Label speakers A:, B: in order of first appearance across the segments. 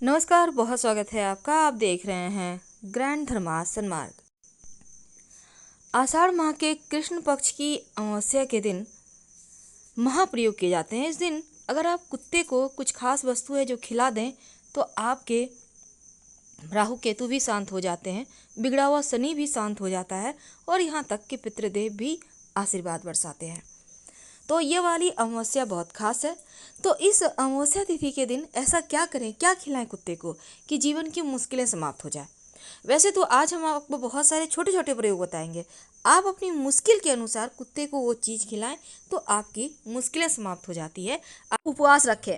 A: नमस्कार, बहुत स्वागत है आपका। आप देख रहे हैं ग्रैंड धर्मार्थ सन्मार्ग। आषाढ़ माह के कृष्ण पक्ष की अमावस्या के दिन महाप्रयोग किए जाते हैं। इस दिन अगर आप कुत्ते को कुछ खास वस्तु है जो खिला दें तो आपके राहु केतु भी शांत हो जाते हैं, बिगड़ा हुआ शनि भी शांत हो जाता है और यहाँ तक कि पितृदेव भी आशीर्वाद बरसाते हैं। तो ये वाली अमावस्या बहुत खास है। तो इस अमावस्या तिथि के दिन ऐसा क्या करें, क्या खिलाएं कुत्ते को कि जीवन की मुश्किलें समाप्त हो जाए। वैसे तो आज हम आपको बहुत सारे छोटे छोटे प्रयोग बताएंगे। आप अपनी मुश्किल के अनुसार कुत्ते को वो चीज़ खिलाएं तो आपकी मुश्किलें समाप्त हो जाती है। आप उपवास रखें,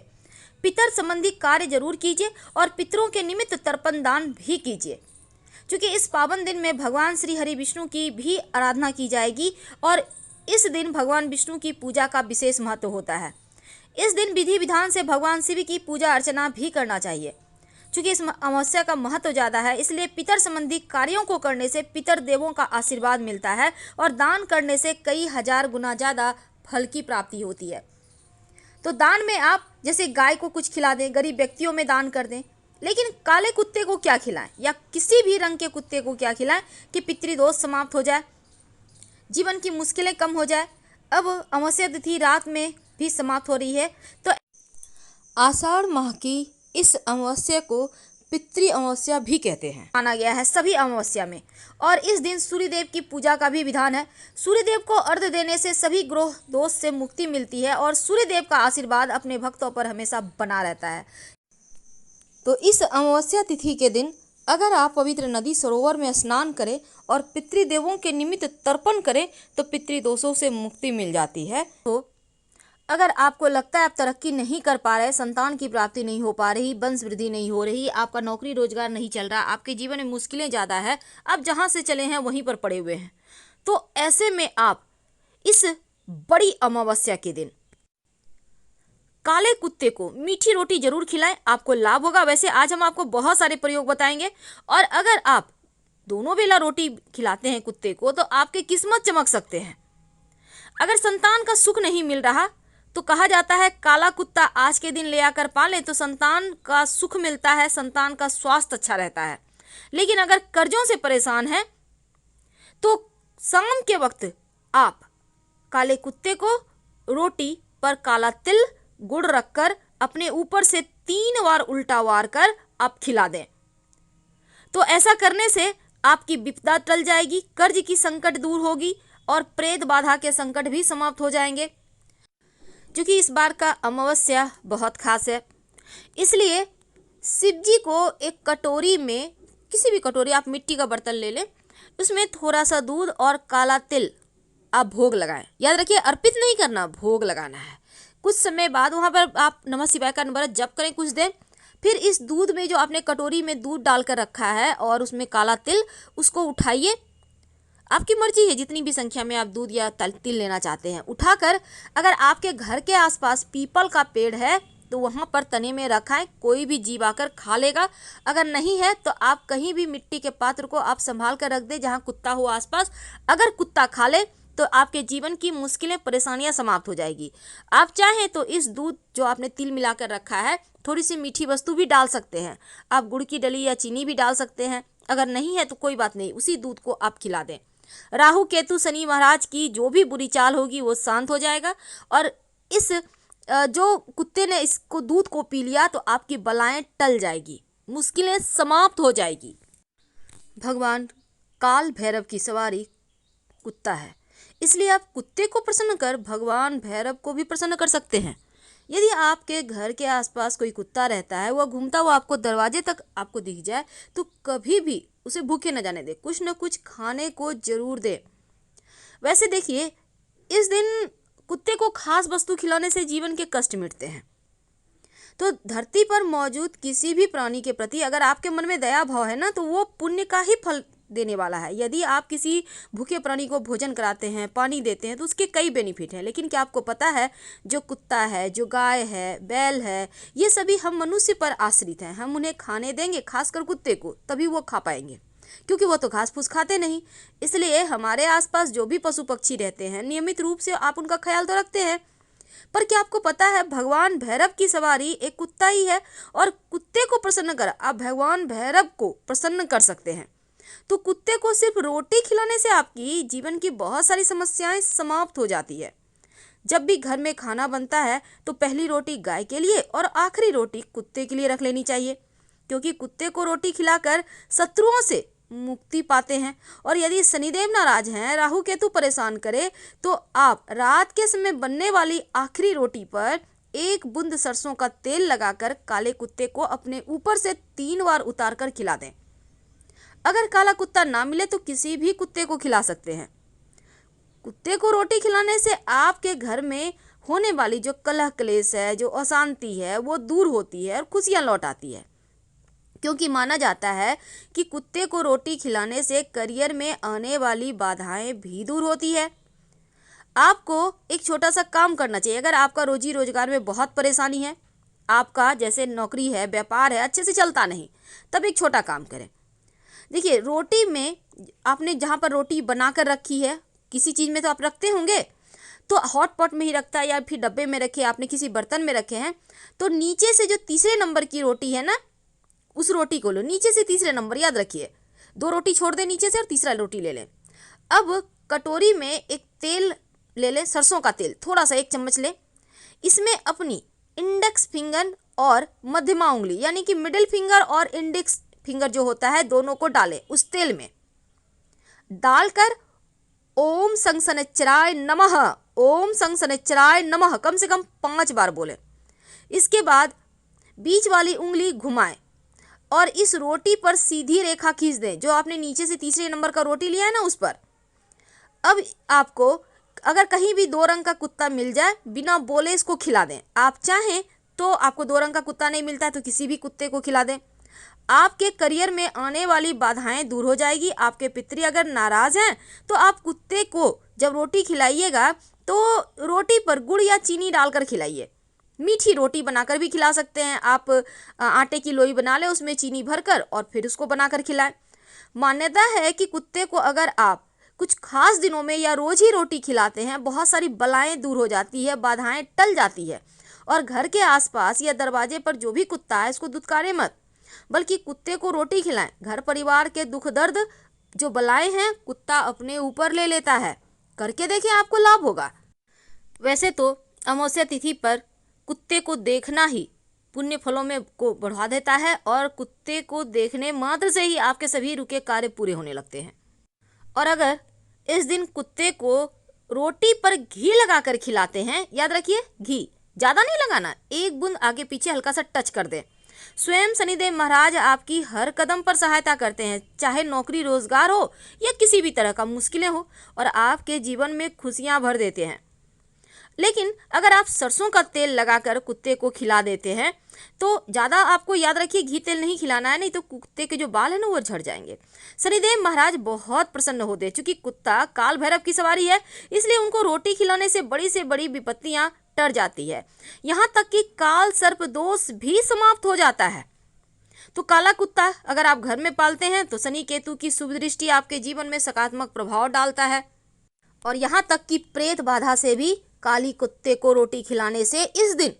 A: पितर संबंधी कार्य जरूर कीजिए और पितरों के निमित्त तर्पण दान भी कीजिए, क्योंकि इस पावन दिन में भगवान श्री हरि विष्णु की भी आराधना की जाएगी और इस दिन भगवान विष्णु की पूजा का विशेष महत्व होता है। इस दिन विधि विधान से भगवान शिव की पूजा अर्चना भी करना चाहिए। क्योंकि इस अमावस्या का महत्व ज़्यादा है, इसलिए पितर संबंधी कार्यों को करने से पितर देवों का आशीर्वाद मिलता है और दान करने से कई हजार गुना ज़्यादा फल की प्राप्ति होती है। तो दान में आप जैसे गाय को कुछ खिला दें, गरीब व्यक्तियों में दान कर दें, लेकिन काले कुत्ते को क्या खिलाएं या किसी भी रंग के कुत्ते को क्या खिलाएं कि पितृदोष समाप्त हो जाए, जीवन की मुश्किलें कम हो जाए। अब अमावस्या तिथि रात में भी समाप्त हो रही है, तो आषाढ़ माह की इस अमावस्या को पितृ अमावस्या भी कहते हैं, माना गया है सभी अमावस्या में। और इस दिन सूर्यदेव की पूजा का भी विधान है। सूर्यदेव को अर्घ्य देने से सभी ग्रह दोष से मुक्ति मिलती है और सूर्यदेव का आशीर्वाद अपने भक्तों पर हमेशा बना रहता है। तो इस अमावस्या तिथि के दिन अगर आप पवित्र नदी सरोवर में स्नान करें और पितृदेवों के निमित्त तर्पण करें तो पितृदोषों से मुक्ति मिल जाती है। तो अगर आपको लगता है आप तरक्की नहीं कर पा रहे, संतान की प्राप्ति नहीं हो पा रही, वंश वृद्धि नहीं हो रही, आपका नौकरी रोजगार नहीं चल रहा, आपके जीवन में मुश्किलें ज़्यादा है, आप जहाँ से चले हैं वहीं पर पड़े हुए हैं, तो ऐसे में आप इस बड़ी अमावस्या के दिन काले कुत्ते को मीठी रोटी जरूर खिलाएं, आपको लाभ होगा। वैसे आज हम आपको बहुत सारे प्रयोग बताएंगे और अगर आप दोनों बेला रोटी खिलाते हैं कुत्ते को तो आपकी किस्मत चमक सकते हैं। अगर संतान का सुख नहीं मिल रहा तो कहा जाता है काला कुत्ता आज के दिन ले आकर पालें तो संतान का सुख मिलता है, संतान का स्वास्थ्य अच्छा रहता है। लेकिन अगर कर्जों से परेशान है तो शाम के वक्त आप काले कुत्ते को रोटी पर काला तिल गुड़ रखकर अपने ऊपर से 3 बार उल्टा वार कर आप खिला दें। तो ऐसा करने से आपकी विपदा टल जाएगी, कर्ज की संकट दूर होगी और प्रेत बाधा के संकट भी समाप्त हो जाएंगे। क्योंकि इस बार का अमावस्या बहुत खास है, इसलिए शिव जी को एक कटोरी में, किसी भी कटोरी, आप मिट्टी का बर्तन ले लें, उसमें थोड़ा सा दूध और काला तिल आप भोग लगाएं। याद रखिए अर्पित नहीं करना, भोग लगाना है। कुछ समय बाद वहाँ पर आप नमः शिवाय का नंबर जप करें कुछ देर, फिर इस दूध में जो आपने कटोरी में दूध डालकर रखा है और उसमें काला तिल, उसको उठाइए। आपकी मर्जी है जितनी भी संख्या में आप दूध या तिल लेना चाहते हैं। उठाकर अगर आपके घर के आसपास पीपल का पेड़ है तो वहाँ पर तने में रखाएं, कोई भी जीव आकर खा लेगा। अगर नहीं है तो आप कहीं भी मिट्टी के पात्र को आप संभाल कर रख दें जहाँ कुत्ता हो आसपास। अगर कुत्ता खा ले तो आपके जीवन की मुश्किलें परेशानियां समाप्त हो जाएगी। आप चाहें तो इस दूध जो आपने तिल मिलाकर रखा है थोड़ी सी मीठी वस्तु भी डाल सकते हैं, आप गुड़ की डली या चीनी भी डाल सकते हैं। अगर नहीं है तो कोई बात नहीं, उसी दूध को आप खिला दें। राहु केतु शनि महाराज की जो भी बुरी चाल होगी वो शांत हो जाएगा और इस जो कुत्ते ने इसको दूध को पी लिया तो आपकी बलाएं टल जाएगी, मुश्किलें समाप्त हो जाएगी। भगवान काल भैरव की सवारी कुत्ता है, इसलिए आप कुत्ते को प्रसन्न कर भगवान भैरव को भी प्रसन्न कर सकते हैं। यदि आपके घर के आसपास कोई कुत्ता रहता है, वह घूमता हुआ आपको दरवाजे तक आपको दिख जाए तो कभी भी उसे भूखे न जाने दे, कुछ न कुछ खाने को जरूर दे। वैसे देखिए इस दिन कुत्ते को खास वस्तु खिलाने से जीवन के कष्ट मिटते हैं। तो धरती पर मौजूद किसी भी प्राणी के प्रति अगर आपके मन में दया भाव है ना तो वो पुण्य का ही फल देने वाला है। यदि आप किसी भूखे प्राणी को भोजन कराते हैं, पानी देते हैं तो उसके कई बेनिफिट हैं। लेकिन क्या आपको पता है जो कुत्ता है, जो गाय है, बैल है, ये सभी हम मनुष्य पर आश्रित हैं। हम उन्हें खाने देंगे, खासकर कुत्ते को, तभी वो खा पाएंगे, क्योंकि वो तो घास फूस खाते नहीं। इसलिए हमारे आसपास जो भी पशु पक्षी रहते हैं नियमित रूप से आप उनका ख्याल तो रखते हैं। पर क्या आपको पता है भगवान भैरव की सवारी एक कुत्ता ही है, और कुत्ते को प्रसन्न कर आप भगवान भैरव को प्रसन्न कर सकते हैं। तो कुत्ते को सिर्फ रोटी खिलाने से आपकी जीवन की बहुत सारी समस्याएं समाप्त हो जाती है। जब भी घर में खाना बनता है तो पहली रोटी गाय के लिए और आखिरी रोटी कुत्ते के लिए रख लेनी चाहिए, क्योंकि कुत्ते को रोटी खिलाकर शत्रुओं से मुक्ति पाते हैं। और यदि शनिदेव नाराज हैं, राहु केतु परेशान करे, तो आप रात के समय बनने वाली आखिरी रोटी पर एक बूंद सरसों का तेल लगाकर काले कुत्ते को अपने ऊपर से 3 बार उतार कर खिला दें। अगर काला कुत्ता ना मिले तो किसी भी कुत्ते को खिला सकते हैं। कुत्ते को रोटी खिलाने से आपके घर में होने वाली जो कलह क्लेश है, जो अशांति है, वो दूर होती है और खुशियां लौट आती है, क्योंकि माना जाता है कि कुत्ते को रोटी खिलाने से करियर में आने वाली बाधाएं भी दूर होती है। आपको एक छोटा सा काम करना चाहिए। अगर आपका रोजी रोजगार में बहुत परेशानी है, आपका जैसे नौकरी है, व्यापार है, अच्छे से चलता नहीं, तब एक छोटा काम करें। देखिए, रोटी में आपने जहाँ पर रोटी बना कर रखी है, किसी चीज़ में तो आप रखते होंगे, तो हॉट पॉट में ही रखता है या फिर डब्बे में रखे, आपने किसी बर्तन में रखे हैं, तो नीचे से जो तीसरे नंबर की रोटी है ना, उस रोटी को लो। नीचे से तीसरे नंबर, याद रखिए, 2 रोटी छोड़ दें नीचे से और तीसरा रोटी ले लें। अब कटोरी में एक तेल ले लें, सरसों का तेल, थोड़ा सा 1 चम्मच लें। इसमें अपनी इंडेक्स फिंगर और मध्यमा उंगली यानी कि मिडिल फिंगर और इंडेक्स फिंगर जो होता है, दोनों को डालें उस तेल में। डालकर ओम संग शनैश्चराय नमः, ओम संग शनैश्चराय नमः कम से कम 5 बार बोलें। इसके बाद बीच वाली उंगली घुमाएं और इस रोटी पर सीधी रेखा खींच दें, जो आपने नीचे से तीसरे नंबर का रोटी लिया है ना, उस पर। अब आपको अगर कहीं भी 2 रंग का कुत्ता मिल जाए, बिना बोले इसको खिला दें। आप चाहें तो आपको 2 रंग का कुत्ता नहीं मिलता है तो किसी भी कुत्ते को खिला दें। आपके करियर में आने वाली बाधाएं दूर हो जाएगी। आपके पितरी अगर नाराज हैं तो आप कुत्ते को जब रोटी खिलाइएगा तो रोटी पर गुड़ या चीनी डालकर खिलाइए। मीठी रोटी बनाकर भी खिला सकते हैं आप। आटे की लोई बना लें, उसमें चीनी भरकर और फिर उसको बनाकर खिलाएं। मान्यता है कि कुत्ते को अगर आप कुछ खास दिनों में या रोज ही रोटी खिलाते हैं, बहुत सारी बलाएं दूर हो जाती है, बाधाएं टल जाती है। और घर के आसपास या दरवाजे पर जो भी कुत्ता है, इसको दुत्कारे मत, बल्कि कुत्ते को रोटी खिलाएं। घर परिवार के दुख दर्द जो बलाएं हैं, कुत्ता अपने ऊपर ले लेता है। करके देखें, आपको लाभ होगा। वैसे तो अमावस्या तिथि पर कुत्ते को देखना ही पुण्य फलों में को बढ़ा देता है, और कुत्ते को देखने मात्र से ही आपके सभी रुके कार्य पूरे होने लगते हैं। और अगर इस दिन कुत्ते को रोटी पर घी लगाकर खिलाते हैं, याद रखिए घी ज़्यादा नहीं लगाना, 1 बूंद आगे पीछे हल्का सा टच कर दें। स्वयं शनिदेव महाराज आपकी हर कदम पर सहायता करते हैं, चाहे नौकरी रोजगार हो या किसी भी तरह का मुश्किलें हो, और आपके जीवन में खुशियां भर देते हैं। लेकिन अगर आप सरसों का तेल लगाकर कुत्ते को खिला देते हैं तो ज़्यादा आपको याद रखिए घी तेल नहीं खिलाना है, नहीं तो कुत्ते के जो बाल हैं ना वो झड़ जाएंगे। शनिदेव महाराज बहुत प्रसन्न होते हैं, चूंकि कुत्ता काल भैरव की सवारी है, इसलिए उनको रोटी खिलाने से बड़ी विपत्तियां टर जाती है। यहाँ तक कि काल सर्प दोष भी समाप्त हो जाता है। तो काला कुत्ता अगर आप घर में पालते हैं तो शनि केतु की शुभ दृष्टि आपके जीवन में सकारात्मक प्रभाव डालता है। और यहाँ तक कि प्रेत बाधा से भी काली कुत्ते को रोटी खिलाने से इस दिन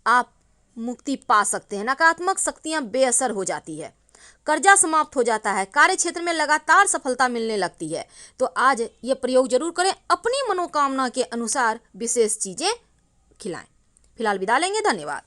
A: आप मुक्ति पा सकते हैं। नकारात्मक शक्तियां बेअसर हो जाती है, कर्जा समाप्त हो जाता है, कार्य क्षेत्र में लगातार सफलता मिलने लगती है। तो आज ये प्रयोग जरूर करें, अपनी मनोकामना के अनुसार विशेष चीजें खिलाएं। फिलहाल विदा लेंगे, धन्यवाद।